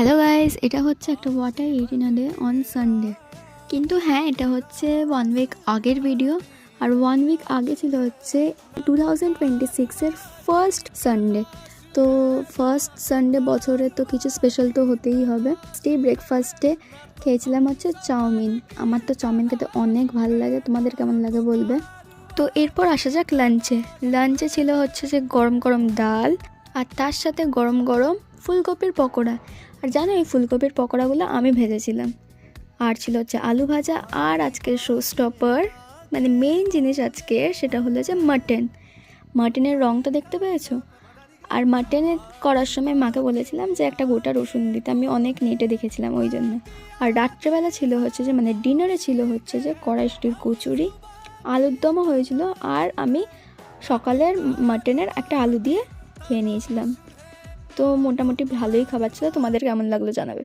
Hello guys, এটা হচ্ছে একটা ওয়াটার 18 ডে অন সানডে। কিন্তু হ্যাঁ, এটা হচ্ছে 1 উইক আগের ভিডিও। আর 1 উইক আগে ছিল হচ্ছে 2026-এর ফার্স্ট সানডে। তো ফার্স্ট সানডে বছরে তো কিছু স্পেশাল তো হতেই হবে। ব্রেকফাস্টে খেয়েছিলাম হচ্ছে চাউমিন। আমার তো চাউমিন খেতে অনেক ভালো লাগে, তোমাদের কেমন লাগে বলবে। তো এরপর আসা যাক লাঞ্চে ছিল হচ্ছে যে গরম গরম ডাল, আর তার সাথে গরম গরম ফুলকপির পকোড়া। আর জানো, এই ফুলকপির পকোড়াগুলো আমি ভেজেছিলাম। আর ছিল হচ্ছে আলু ভাজা। আর আজকের শো স্টপার, মানে মেইন জিনিস আজকের, সেটা হলো যে মাটনের রঙটা দেখতে পেয়েছো। আর মাটনের করার সময় মাকে বলেছিলাম যে একটা গোটা রসুন দিতে, আমি অনেক নেটে দেখেছিলাম ওই জন্য। আর রাত্রেবেলা ছিল হচ্ছে যে ডিনারে ছিল হচ্ছে যে কড়াইশুঁটির কচুরি, আলুর দমও হয়েছিল। আর আমি সকালের মাটনের একটা আলু দিয়ে খেয়ে নিয়েছিলাম। তো মোটামুটি ভালোই খাবার ছিল। তোমাদের কেমন লাগলো জানাবে।